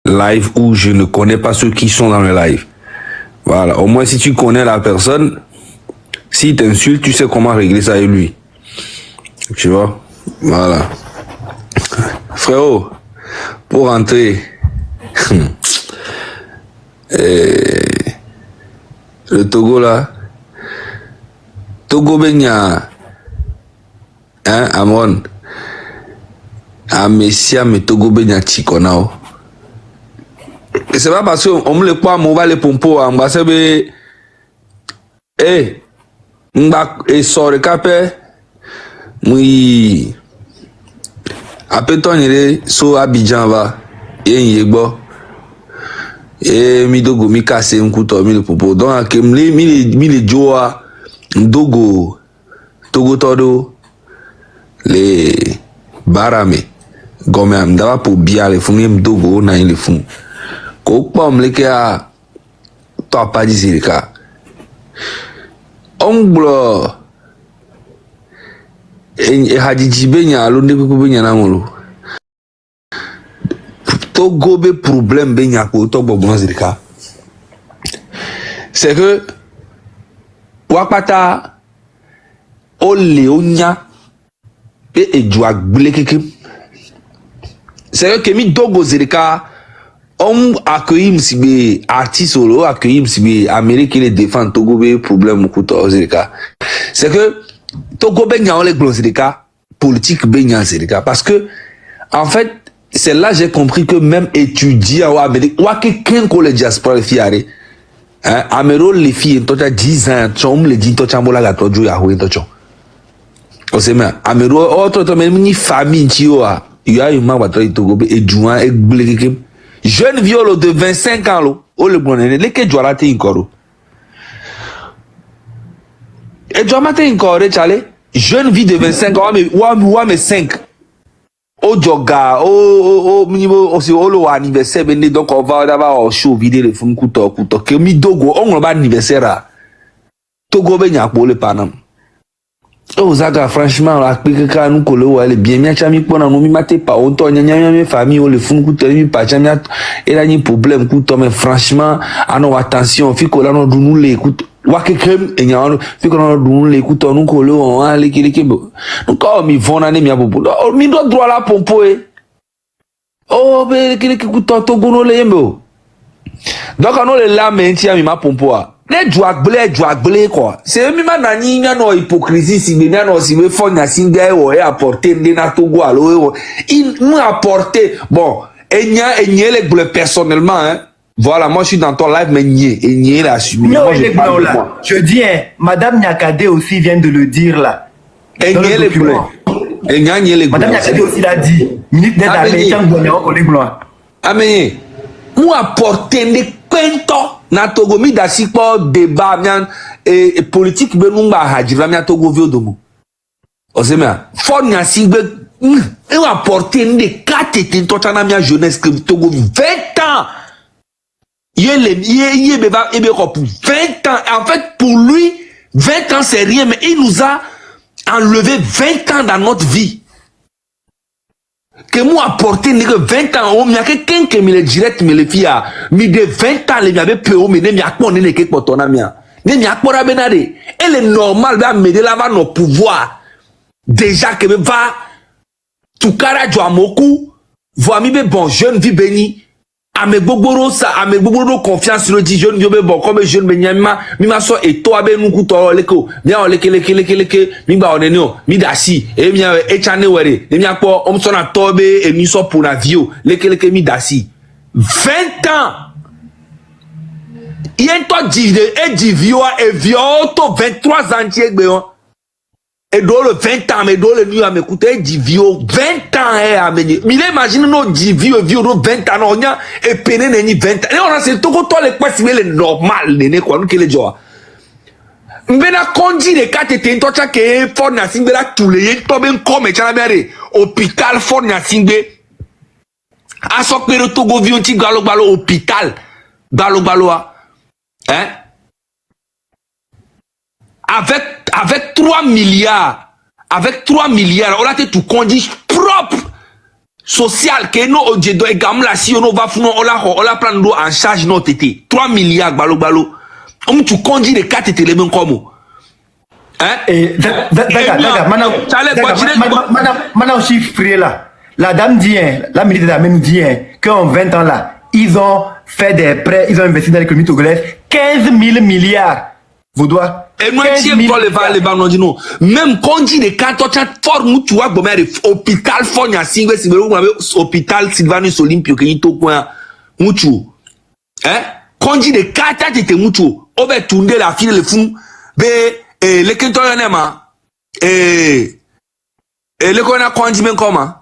live où je ne connais pas ceux qui sont dans le live. Voilà, au moins si tu connais la personne, s'il t'insulte, tu sais comment régler ça avec lui. Tu vois? Voilà. Frérot, pour rentrer, le Togo là, Togo Benya, hein, Amon, à Messia, mais Togo Benya Tikonao. Et c'est pas parce qu'on me le croit, on va les pompo, on va se be, et sort le capé, oui, après ton il so Abidjan va, et yego, et mi dogo mi casse un couteau, mi le pompo, donc mi le joa, dogo, Togo todo, les barame, gomme amdava pour bien les fumées dogo na il le fum. Kokpam leke a to pas dit ka onglo e hadiji benya lo ne ko benya na ngolo to gobe problème benya ko to gbogbo zirika c'est que wakata o le onya e jua gbele keke c'est que mi dogo zirika on accueille msibe artiste solo accueille msibe Amérique les défend Togo be problème kuto zirika c'est que Togo benya on les glosirika politique benya zirika parce que en fait c'est là j'ai compris que même étudiant ou Amérique ou quelqu'un ko le diaspora fiare hein Amérique les filles tocha 10 ans chom le dit tocha mola ga tojo ya ho tocho o se ma Amérique autre même ni famille ti o a il y a une ma ba Togo be e juan e gbele jeune violo de 25 ans lo o le bonene le ke jwala te inkoro e jwama te inkoro chale jeune vie de 25 ans mais 5 o joga o minimo o si o lo anniversaire bene donc on va d'abord au show vidéo le fun kuto ke mi dogo on ba anniversaire Togo be nya po le panam oh zaga franchement la pique ka nous kolo wa le bien mi chami pona no mi mate pa o to nya mi famille o le fun kuto mi pa chami et là ni problème kuto mais franchement ano attention fi ko la no du nous l'écoute wa ke krem e nya fi ko no du nous l'écoute nous kolo on a le ki bo donc mi vona ne mi abobo mi do droit la pompo oh be ki kuto Togo no le yembo donc on le la menti mi ma pompo a les jouagbele quoi c'est même nani nya no hypocrisie si bien no si me fond na singa e apporter na Togo alo il nous apporter bon enya les bleu personnellement hein voilà moi je suis dans ton live mais nié la assumer moi je dis hein madame Nyakade aussi vient de le dire là enya les bleu madame Nyakade aussi l'a dit minute d'aide américain bonheur ko les blancs amenye nous apporter des quinto na Togo mi da si po débat mian et politique be nu ba hajira mi Togo viodomo o se me fo nya si be e apporter des quatre et to na mi jeunesse que Togo 20 ans il be ba e be ko pour 20 ans en fait pour lui 20 ans c'est rien mais il nous a enlevé 20 ans dans notre vie que moi apporter que 20 ans on m'a quelqu'un qui me le direct me le fia mi de 20 ans les m'avait peu mais ne m'a pas ne que potona mia ne m'a pas benade et le normal va me de là nos pouvoirs déjà que va tout cara jo amoku voit mi be bon jeune vie béni ame gbogboro ça ame gbogboro confiance sur le dit jeune vie bon comme jeune benyama mi ma so et toi be nu kuto leko bien on leke mi ba onenio mi dasi e mi e chane were ne mi akpo om so na tobe e mi so pour la vio leke mi dasi 20 ans yen to divide e divio e vio to 23 ans tiegbe on et do le 20 ans mais do le nu am écouter divio 20 ans e ameni mi imagine no divio vio do 20 ans on ya e pene ni 20 ans et on a c'est tout to le kwesi le normal ne quoi nous que le joa mbena konji de kate te ntocha ke for na singbe la tule to ben come chala bere hôpital for na singbe aso pere Togo vi onti galo hôpital galo hein avec 3 milliards on a tout conduit propre social que nous au Djedo et Gamla si on va foutre on la prendre en charge notre été 3 milliards balo tu conduis les 4 étés les mêmes comme hein et d'accord maintenant chiffre là la dame dit la militaire a même dit qu'en 20 ans là ils ont fait des prêts ils ont investi dans l'économie togolaise 15 000 milliards vaudois. Et nous tiens les ballons dit non même quand dit les canton fort tu vois bon hôpital Fonia Singwe hôpital Sylvanus Olympio que ni to point mutu hein quand dit les canton était mutu on va tourner la file le fou be les canton yanema le kona quand dit même comment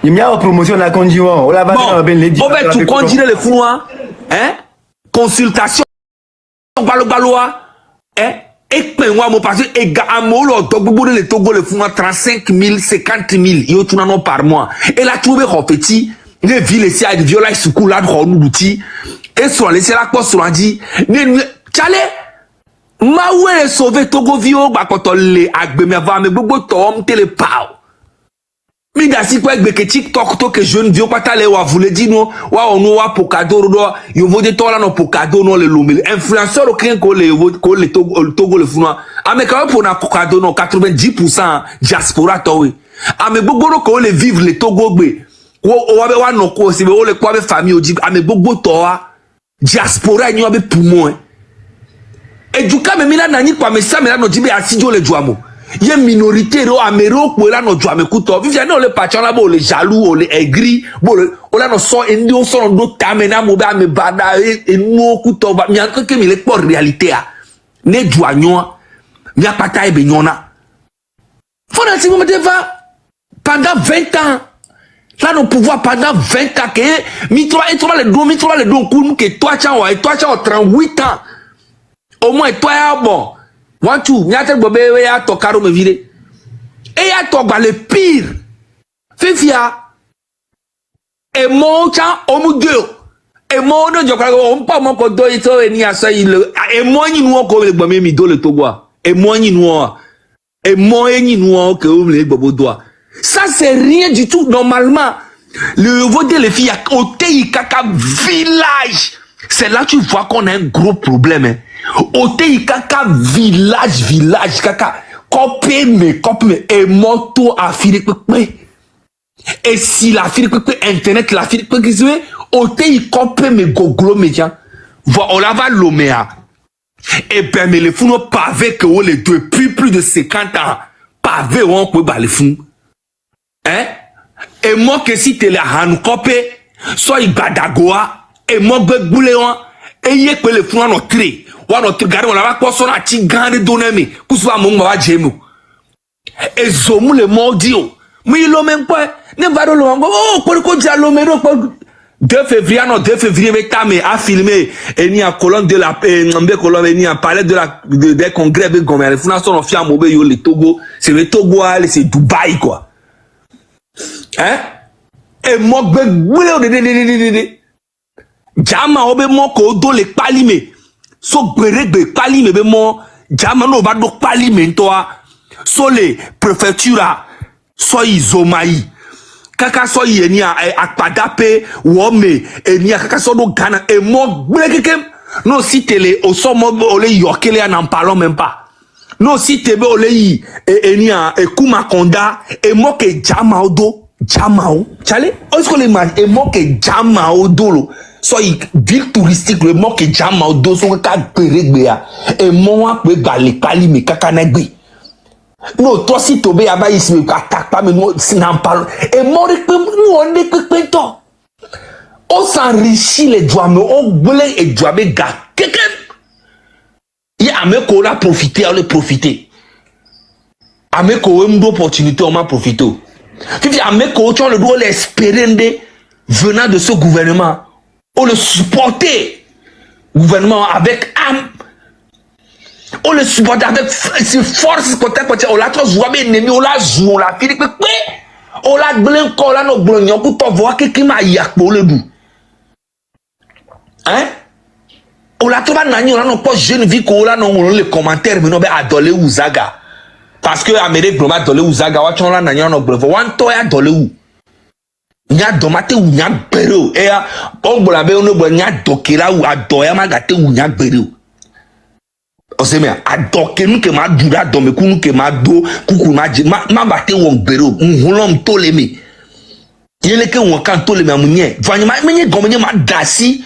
il y a une promotion la conduisant on la va on va tout continuer le fou hein consultation baloa et puis moi mon parce que amolo donc les Togo le font 35 000 50 000 yo tout non par mois et la trouvé petit les villes ici à violence sous coup là nous outil et sur laisser la poste sur dit chale ma ouais sauver Togo vio ba quand on les agbe me va me bobo tom tele pao mi da si quoi avec TikTok to que jeune vieux pas aller wa voulait dire non wa on wa pour cadeau do yo vode to là non pour cadeau non le lomel influenceur aucun ko le Togo le funa ame quand pour na pour cadeau non 90% diaspora to we ame gbogbo ko le vivre le Togo gbe wa wa no ko si be o le ko be famille o di ame gbogbo to wa diaspora ni wa be poumon et du cas me mina na ni kwa me sa me la no di be asijo le juamo y minorité ro amero ko la no jo amekuto vivia no le patron la bo le jaloux o le aigri bo le o la no so endi o so ndo tamena mo ba me bada e no kuto ba mi anke mi le por réalité a ne douagnon mi apata e be nyona fona si mo deva pendant 20 ans là nos pouvoir pendant 20 ans que mi trois le don coup que toi tu as 38 ans au moins toi bon one two nyate bobe we ya to karo me vire e ya to gba le pire fifia e mo cha o mu de e mo no jo karo o mpa mo ko do ito eni asa ile e mo yin nu ko le gba me mi do le Togo e mo yin nu e mo yin nu que o le gbo do ça c'est rien du tout normalement le niveau de les filles au Tei Kaka village c'est là tu vois qu'on a un gros problème hein. Au Tei Kaka village Kaka copé me et moto à filer et si la filer internet la filer au Tei copé me goglo média voilà on la va l'oméa et ben mais les fous n'ont pas avec eux les deux depuis plus de 50 ans pas avec on peut les fous hein et moi que si t'es la han copé soit il badagoa et moi begouléon et y est que les fous en tré wa no tigare wala ba so na chi gande donemi kusuwa mo ngwa jemu ezomu le modio mi lo men kwa ne va lo ngo oh ko ja lo mero 2 février non 2 février me tame a filmé et ni a colonne de la mbe colonne ni a palais de la des congrès be gomer funa so no fia mo be yo le Togo c'est le Togo c'est Dubaï quoi hein et mo gbe de jama obe mo ko do le palime so gberegbe pali mebe mo jama no ba do pali mentoa so le préfecture so izomai kaka so yeni akpadape wome eni kaka so do Ghana e mo gberekeke no si tele o so mo ole yokele na parlons même pas no si tebe ole yi eni e kumakonda e mo ke jama odo jama o chale o sko le man e mo ke jama odolo so ville touristique le mo ke jama do so ka peregbe ya e mo wa pe gba le pali me kaka na gbe no to si to be aba isi me attack pa me no sinan parle e mo re pe no on de pe to o s'enrichit les douame o gbele e douame ga keke ya me ko la profiter le profiter ame ko we mdo opportunité on m'a profité fifi ame ko tu le doit l'espérer venant de ce gouvernement on le supporter gouvernement avec âme on le supporter avec force côté on la trop jouer ennemi on la joue on la fini on la blanc on la no blanc pour toi voir que m'a yak pour le bout hein on la trouve nani on la no pas jeune vie qu'on la no les commentaires mais non ben adoler Ouzaga parce que Amérique globale dans le Ouzaga, wa chon la na nyan no brevo, wan to ya dans le ou. Nya domate ou nya bero. Et ya, on bola be on bo nya dokera ou adoya magate ou nya bero. On sait bien, adoke nous que ma dura dome kunu que ma do kuku ma bate won bero, on to le me. Yele ke won kan to le me amunye. Vanya ma menye gomenye ma dasi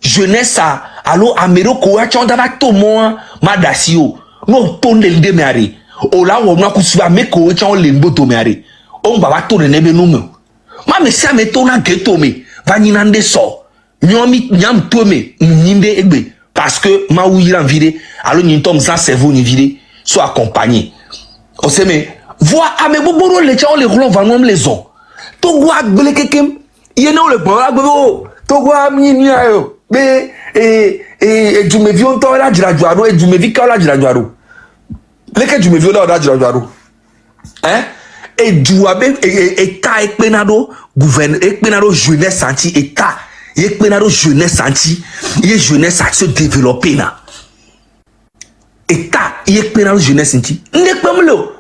jeunesse a allo Amérique wa chon da ba to mo ma dasi o. No to le de me are. O la wo na kusuba me ko chon le mbo to me are. On baba to le nebe no me. Ma me sia me to na geto me. Vanyina nde so. Nyomi nyam to me nyinde egbe parce que ma ou il en vide alors ni tom sans cerveau ni vide soit accompagné. On sait mais voir à mes boboro les gens les roulons va nous les ont. To gwa gbele kekem yene o le bon la gbebo to gwa mi ni ayo be e du me vi on to la jirajuaro e du me vi ka la jirajuaro. Leke du me vi la jirajuaro. Hein? Et du abe état ekpenado gouverneur ekpenado jeunesse senti état ekpenado jeunesse senti ye jeunesse a se développer na état ekpenado jeunesse senti ndekpemlo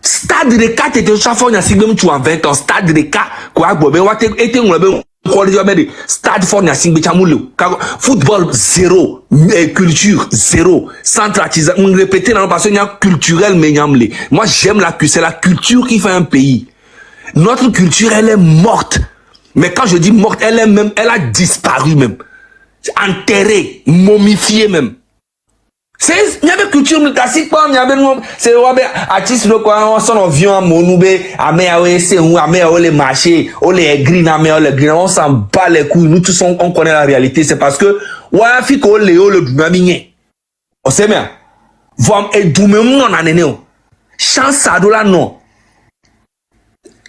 stade de 4 était chaque fois na sigbem tu en 20 ans stade de 4 quoi bobe wa était nglobe collège be stade for na sigbe chamulo football zéro culture zéro centre artisan on répétait dans parce qu'il y a culturel mais nyamle moi j'aime c'est la culture qui fait un pays. Notre culture elle est morte, mais quand je dis morte elle a disparu même, enterrée, momifiée même. C'est il y avait culture classique pas il y avait c'est ouais artiste le quoi on son avion monube ame awe c'est ou ame awe les marchés ou les green ame les green on s'en bat les couilles nous tous on connaît la réalité c'est parce que ouais fi ko le bamigné on sait bien voir et du même non aneneo chance ça dola non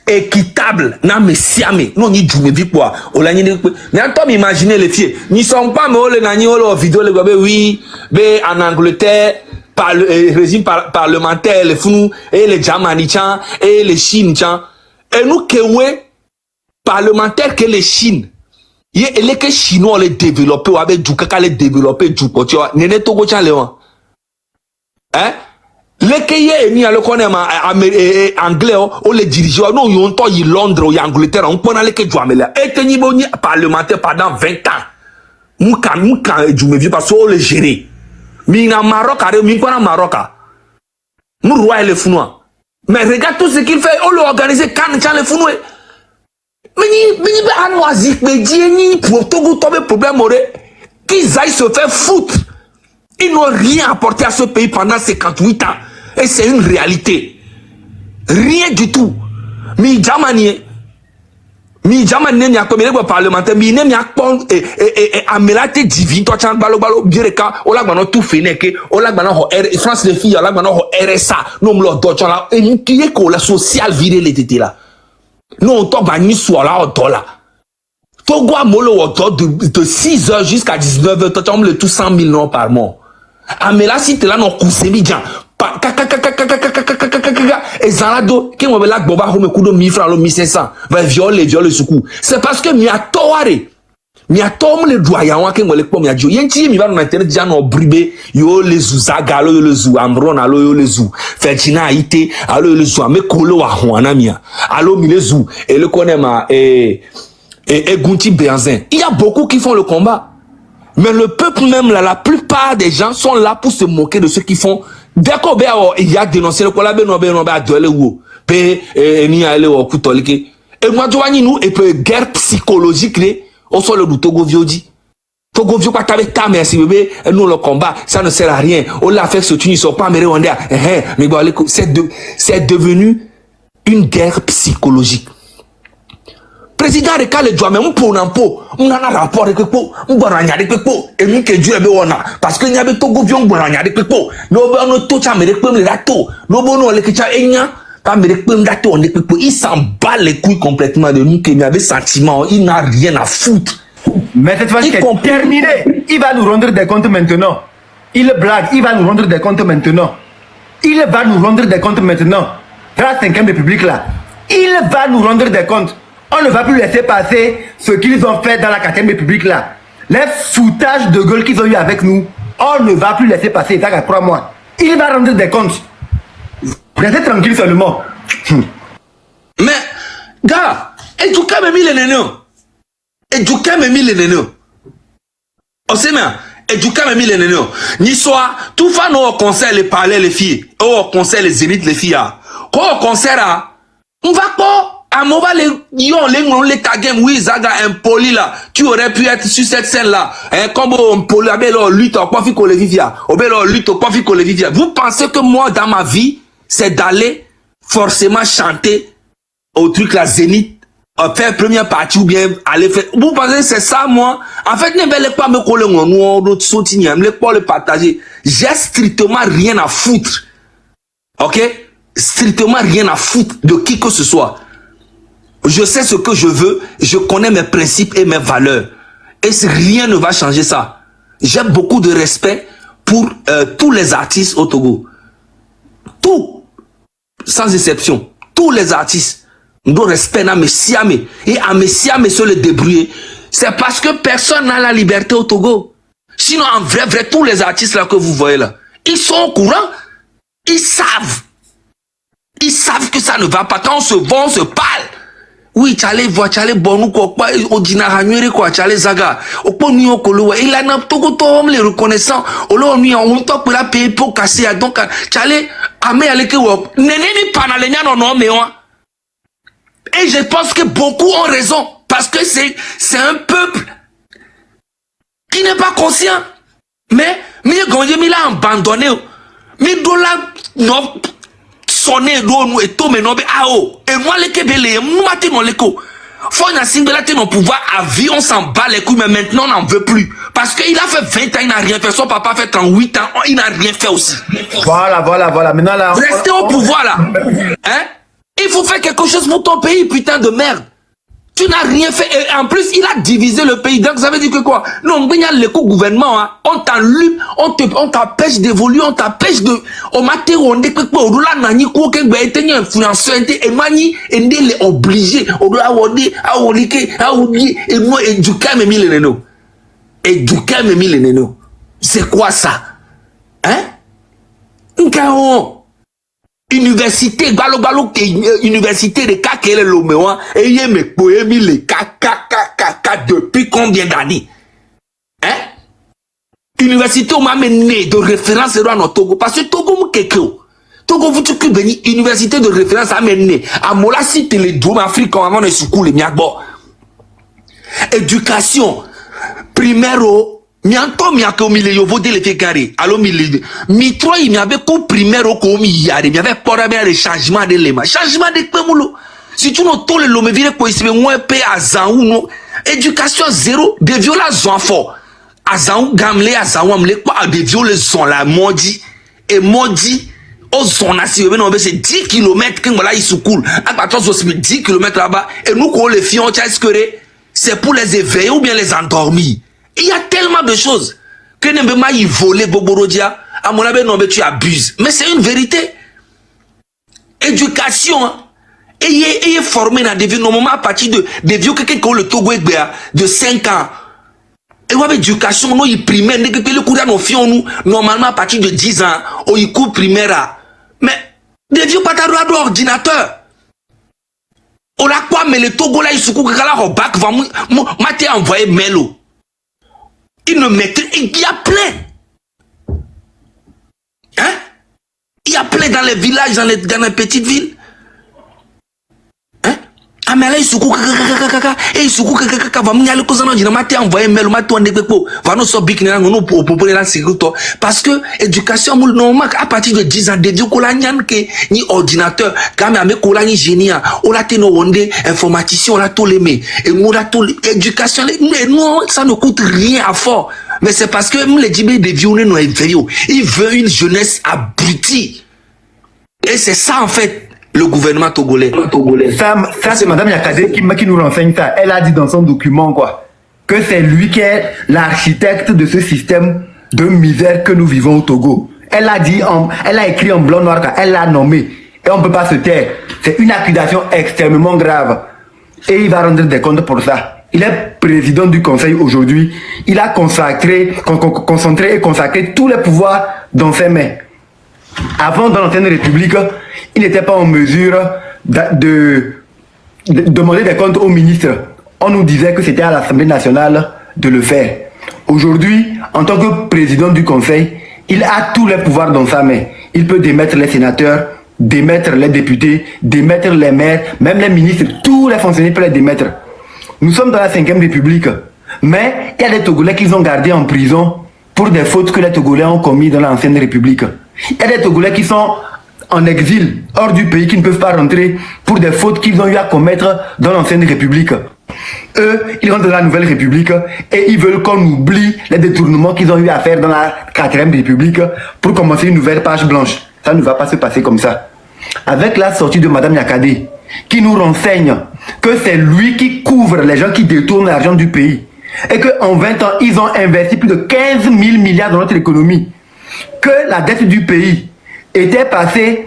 équitable na messiame non ni du me vi quoi o la ni mais toi m'imaginer les filles ni sont pas mais o le nani o le vidéo le gobe oui be en Angleterre par le régime parlementaire les fous et les Jamanichan et les Chinchan et nous que ouais parlementaire que les Chine y et les que chinois les développer ou avec du kaka les développer du tu vois nene togo chan le hein les que ni alors qu'on est anglais ou les dirigeants non yon to y Londres ou y Angleterre on peut aller que du amela et que ni boni parlementaire pendant 20 ans mouka du me vieux parce que le gérer mi na Maroc are mi quoi na Maroc nous roi les founois mais regarde tout ce qu'il fait on le organiser quand chan les founois mais ni ba anoazik mais ni pour Togo tomber problème aurait qu'ils aillent se faire foutre. Ils n'ont rien apporté à ce pays pendant 58 ans. Et c'est une réalité. Rien du tout. Mi Jamani mi a comme les parlementaires, mi ne mi a pon amelate divin toi chan balo bireka ola gbano tout feneke ola gbano ho France les filles ola gbano ho RSA no mlo do chan la et ni qui est ko la social viré les tété là. Non on to ba ni so la o dollar. Togo a molo o de 6h jusqu'à 19h toi chan le tout 100 000 non par mois. Amela si te là non kusemi jan et Zalado qui m'avait là boba home kudo 1000 francs 1500 va viole suku c'est parce que mi a tom le doyen qui m'ole pom ya jo yenti mi va na internet jan no bribe yo le zuzaga lo yo le zu amron alo yo le zu fetina ite alo yo le zu ame kolo wa hwana mia alo mi le zu et le connaît ma et Gunti Béanzin il y a beaucoup qui font le combat. Mais le peuple même là, la plupart des gens sont là pour se moquer de ceux qui font. Dès qu'on il y a dénoncé le collab, et moi, nous, et puis guerre psychologique, on soit le Togo Viodi. Togo Viodi, quoi, t'avais ta merci bébé, nous le combat, ça ne sert à rien. On l'a fait ce tunis, ils sont pas américains. Mais bon, c'est devenu une guerre psychologique. Président de Kale doit même pour n'importe on a un rapport avec Pepo on va ragner avec Pepo et nous que Dieu est bon parce que n'y avait Togo vion on ragner avec Pepo nous on tout ça mais avec Pepo le rato nous on le que ça enya pas mais avec Pepo le rato on est Pepo il s'en bat les couilles complètement de nous qu'il y avait sentiment il n'a rien à foutre mais cette fois c'est terminé il va nous rendre des comptes maintenant il blague il va nous rendre des comptes maintenant il va nous rendre des comptes maintenant la 5e République là il va nous rendre des comptes. On ne va plus laisser passer ce qu'ils ont fait dans la 4e République là. Les foutages de gueule qu'ils ont eu avec nous, on ne va plus laisser passer ça à 3 mois. Il va rendre des comptes. Restez tranquille seulement. Mais, gars, et tu quand même mis les nénons. Et tu quand même mis les nénons. On sait bien. Et du quand même mis les nénons. Ni soit, tout fan au concert les parler les filles. Au concert les zéniths les filles. Quand au concert, on va pas. À Mova les kagem, oui, Zaga impoli là. Tu aurais pu être sur cette scène là. Comme on poli, lutte au profit qu'on les vivia. Lutte au profit qu'on les vivia. Vous pensez que moi, dans ma vie, c'est d'aller forcément chanter au truc la zénith, faire première partie ou bien aller faire. Vous pensez que c'est ça, moi? En fait, ne voulez pas me coller mon nom, d'autres soutenir, ne pas le partager. J'ai strictement rien à foutre. Ok? Strictement rien à foutre de qui que ce soit. Je sais ce que je veux, je connais mes principes et mes valeurs. Et rien ne va changer ça. J'ai beaucoup de respect pour tous les artistes au Togo. Tout, sans exception, tous les artistes. Nous respect à Messiame. Et à Messiame se le débrouiller. C'est parce que personne n'a la liberté au Togo. Sinon, en vrai, tous les artistes là que vous voyez là, ils sont au courant. Ils savent. Ils savent que ça ne va pas. Quand on se voit, on se parle. Oui, Tchale voit, Tchale bonou quoi, Odina Hanuere quoi, Tchale Zaga. Au point nous on il a n'a Togo tom les reconnaissants. Olo nous on top pour la payer pour casser. Donc Tchale amé aleke wop. Neneni panalenya non mais on. Et je pense que beaucoup ont raison parce que c'est un peuple qui n'est pas conscient. Mais mieux gagné, il a abandonné. Mais dollar non. Sonner d'eau et tout mais non et moi les kebele nous matin les co faut na singla te non pouvoir à vie on s'en bat les couilles mais maintenant on n'en veut plus parce que il a fait 20 ans il n'a rien fait son papa fait 38 ans il n'a rien fait aussi. Voilà maintenant là restez au pouvoir là hein, il faut faire quelque chose pour ton pays putain de merde. Tu n'as rien fait et en plus il a divisé le pays donc ça veut dire que quoi non mais il y a le gouvernement hein, on t'enlume on t'empêche d'évoluer on t'empêche de on m'a on dit que quoi là nani quoi que ben était influenceur et mani et il est obligé on doit et moi et du calme mis les nénos et du calme mis les nénos c'est quoi ça hein un université université de Kakele Loméwa et y me poémi les depuis combien d'années hein université on m'a mené de référence dans notre Togo parce que Togo m'kekeo Togo vous tu béni université de référence a mené à Mola cité les deux Afrique avant les soukou les miagbo éducation primaire mianto miako mille yo voter les carré alors mille mi trois il y avait qu'au primaire au comme il y avait pas bien les changements de l'éma changement de pemulo si tu n'as tous les lomes vire quoi ici mais moins paix à zaou non éducation zéro des violences enfants à zaou gamle à zaou amle quoi des violences sont là maudit et maudit aux zones si on c'est 10 km quand voilà ils se coulent à partir de 10 km là-bas et nous qu'on les filles on tient c'est pour les éveiller ou bien les endormir. Il y a tellement de choses que ne peut pas y voler Boborodia. À mon avis, non, mais tu abuses. Mais c'est une vérité. Éducation. Hein? Et formé dans des vieux, normalement à partir des vieux quelqu'un qui ont le Togo de 5 ans. Et ouais, éducation, nous, il primaire, le coup nos filles, nous, normalement à partir de 10 ans, on y court primaire. Mais des vieux pas d'ordinateur. On a quoi, mais le Togo là, il se court, là, au bac, va m'attendre envoyer Melo. Il ne maîtrise, il y a plein. Hein? Il y a plein dans les villages, dans les petites villes. Hein? Ah, mais là, il se court, et il se court, va m'y aller, cause on m'a envoyé mail, m'a tourné, va nous sortir, nous, pour proposer la sécurité. Parce que, éducation, normalement, à partir de 10 ans, des vieux colaniens, ni ordinateur, quand même, colani génie, on a tenu informaticien, on a tout les et nous, on a tout éducation, mais non, ça ne coûte rien à fort. Mais c'est parce que, les djibés des vieux, nous, ils veulent une jeunesse abrutie. Et c'est ça, en fait. Le gouvernement togolais. Ça c'est Madame Yakade qui nous renseigne ça. Elle a dit dans son document quoi que c'est lui qui est l'architecte de ce système de misère que nous vivons au Togo. Elle a dit, elle a écrit en blanc noir, elle l'a nommé. Et on ne peut pas se taire. C'est une accusation extrêmement grave. Et il va rendre des comptes pour ça. Il est président du conseil aujourd'hui. Il a concentré et consacré tous les pouvoirs dans ses mains. Avant, dans l'ancienne République, il n'était pas en mesure de demander des comptes au ministre. On nous disait que c'était à l'Assemblée nationale de le faire. Aujourd'hui, en tant que président du Conseil, il a tous les pouvoirs dans sa main. Il peut démettre les sénateurs, démettre les députés, démettre les maires, même les ministres, tous les fonctionnaires peuvent les démettre. Nous sommes dans la 5e République, mais il y a des Togolais qu'ils ont gardés en prison pour des fautes que les Togolais ont commises dans l'ancienne République. Il y a des Togolais qui sont en exil, hors du pays, qui ne peuvent pas rentrer pour des fautes qu'ils ont eu à commettre dans l'ancienne République. Eux, ils rentrent dans la nouvelle République et ils veulent qu'on oublie les détournements qu'ils ont eu à faire dans la 4e République pour commencer une nouvelle page blanche. Ça ne va pas se passer comme ça. Avec la sortie de Madame Yakadé, qui nous renseigne que c'est lui qui couvre les gens qui détournent l'argent du pays et qu'en 20 ans, ils ont investi plus de 15 000 milliards dans notre économie, que la dette du pays était passée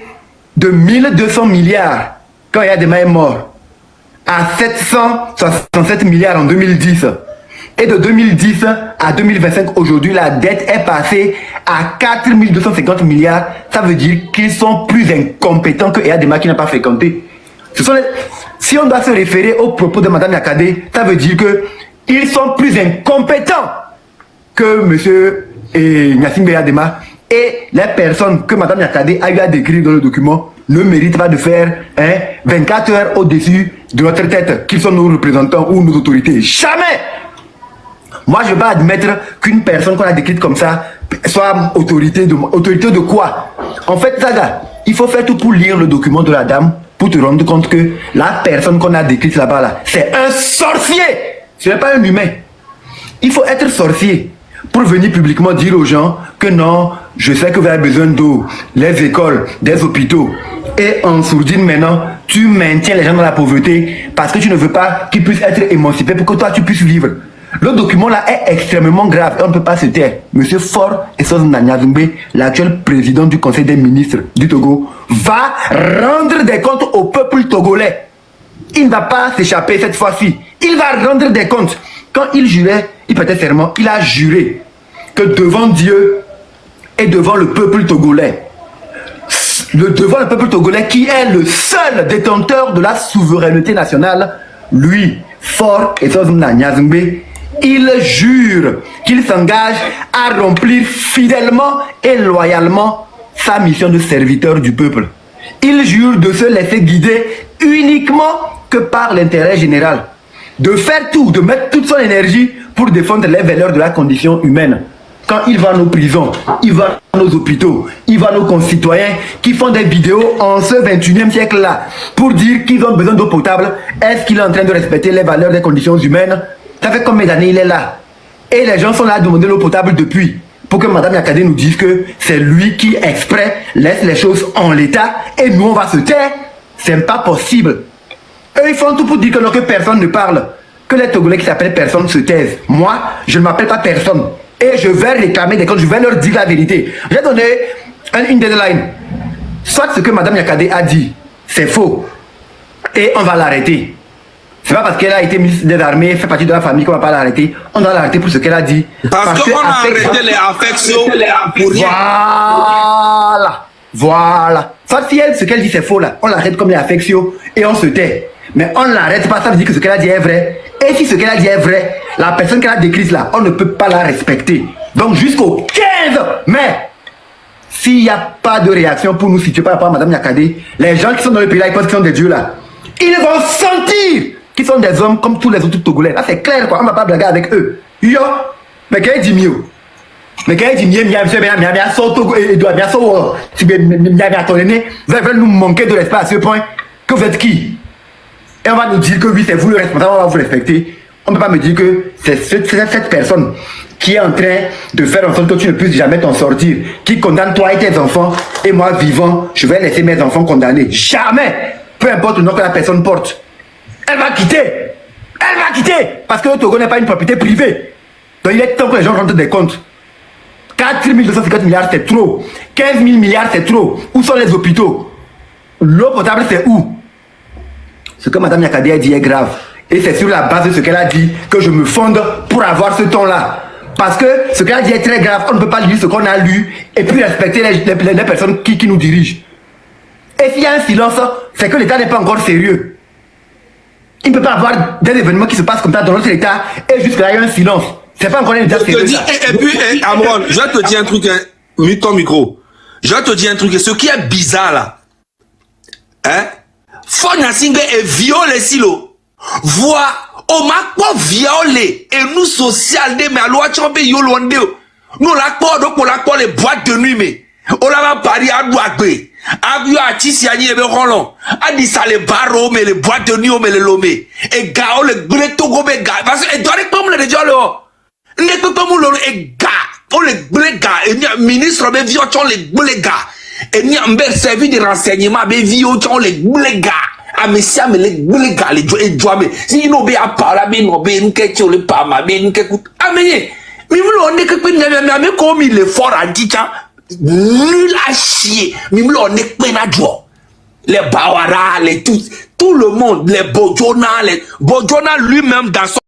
de 1200 milliards quand Yadema est mort à 767 milliards en 2010. Et de 2010 à 2025, aujourd'hui, la dette est passée à 4250 milliards. Ça veut dire qu'ils sont plus incompétents que Yadema qui n'a pas fréquenté. Si on doit se référer aux propos de Mme Yakadé, ça veut dire qu'ils sont plus incompétents que M. Gnassingbé Yadema. Et les personnes que Mme Yakadé a eu à décrire dans le document ne méritent pas de faire 24 heures au-dessus de notre tête, qu'ils sont nos représentants ou nos autorités. Jamais! Moi, je ne vais pas admettre qu'une personne qu'on a décrite comme ça soit autorité de quoi? En fait, Zaga, il faut faire tout pour lire le document de la dame pour te rendre compte que la personne qu'on a décrite là-bas, là, c'est un sorcier! Ce n'est pas un humain. Il faut être sorcier pour venir publiquement dire aux gens que non, je sais que vous avez besoin d'eau, les écoles, des hôpitaux. Et en sourdine maintenant, tu maintiens les gens dans la pauvreté parce que tu ne veux pas qu'ils puissent être émancipés pour que toi tu puisses vivre. Le document là est extrêmement grave et on ne peut pas se taire. Monsieur Faure Essoz Gnassingbé, l'actuel président du Conseil des ministres du Togo, va rendre des comptes au peuple togolais. Il ne va pas s'échapper cette fois-ci. Il va rendre des comptes. Quand il jurait, il prêtait serment, il a juré que devant Dieu et devant le peuple togolais, devant le peuple togolais qui est le seul détenteur de la souveraineté nationale, lui, Faure Essoz Gnassingbé, il jure qu'il s'engage à remplir fidèlement et loyalement sa mission de serviteur du peuple. Il jure de se laisser guider uniquement que par l'intérêt général. De faire tout, de mettre toute son énergie pour défendre les valeurs de la condition humaine. Quand il va à nos prisons, il va à nos hôpitaux, il va à nos concitoyens qui font des vidéos en ce 21e siècle-là pour dire qu'ils ont besoin d'eau potable, est-ce qu'il est en train de respecter les valeurs des conditions humaines? Ça fait combien d'années il est là? Et les gens sont là à demander l'eau potable depuis. Pour que Mme Yakadé nous dise que c'est lui qui exprès laisse les choses en l'état et nous on va se taire. C'est pas possible. Eux ils font tout pour dire que personne ne parle. Que les Togolais qui s'appellent personne se taisent. Moi, je ne m'appelle pas personne. Et je vais réclamer des comptes, je vais leur dire la vérité. J'ai donné une deadline. Soit ce que Mme Yakadé a dit, c'est faux. Et on va l'arrêter. C'est pas parce qu'elle a été ministre des armées, fait partie de la famille qu'on va pas l'arrêter. On doit l'arrêter pour ce qu'elle a dit. Parce qu'on a arrêté les affections pour rien. Voilà. Soit si elle, ce qu'elle dit c'est faux là, on l'arrête comme les affections et on se tait. Mais on ne l'arrête pas, ça veut dire que ce qu'elle a dit est vrai. Et si ce qu'elle a dit est vrai, la personne qu'elle a décrite là, on ne peut pas la respecter. Donc jusqu'au 15 mai, s'il n'y a pas de réaction pour nous situer par rapport à Mme Yakadé, les gens qui sont dans le pays là, ils pensent qu'ils sont des dieux là. Ils vont sentir qu'ils sont des hommes comme tous les autres Togolais. Là c'est clair quoi, on ne va pas blaguer avec eux. Yo, mais qu'elle dit mieux. Mais quand il dit vous allez nous manquer de l'espace à ce point que vous êtes qui? Et on va nous dire que oui, c'est vous le responsable, on va vous respecter. On ne peut pas me dire que c'est cette personne qui est en train de faire en sorte que tu ne puisses jamais t'en sortir, qui condamne toi et tes enfants, et moi vivant, je vais laisser mes enfants condamnés. Jamais! Peu importe le nom que la personne porte. Elle va quitter! Elle va quitter! Parce que le Togo n'est pas une propriété privée. Donc il est temps que les gens rentrent des comptes. 4 250 milliards c'est trop. 15 000 milliards c'est trop. Où sont les hôpitaux? L'eau potable c'est où? Ce que Mme Yakadé a dit est grave. Et c'est sur la base de ce qu'elle a dit que je me fonde pour avoir ce ton-là. Parce que ce qu'elle a dit est très grave. On ne peut pas lire ce qu'on a lu et puis respecter les personnes qui nous dirigent. Et s'il y a un silence, c'est que l'État n'est pas encore sérieux. Il ne peut pas avoir des événements qui se passent comme ça dans notre État et jusque-là, il y a un silence. C'est pas encore un État sérieux. Et puis, Amron, je vais te dire un truc, hein, mute ton micro. Je vais te dire un truc, ce qui est bizarre là, hein, Fogna Singbe est violé silo. Voix, on m'a pas violé, et nous social de mais à loi chambé yolonde. Nous la quoi donc on la quoi les boîtes de nuit mais. On la va parier à Douagbe. Avion à Tissiani et Roland. A dit ça les barreaux mais les boîtes de nuit mais les lomé. Et gars, le gréto gobe gars. Parce que, et doit pas me le dire là. Ne peut pas me le et gars. On les gars. Et ni ministre mais vieux les gars. Et ni un bel servi de renseignement mais vieux les gars. Ah mais si mais les gars les doigts mais si nous be à part là mais nous be nous qu'est-ce le pas ma mais nous qu'est-ce ah mais on est que mais comme il est fort à dire nul à chier mais on est que na joie les Bawara les tout le monde les Bojona lui-même dans son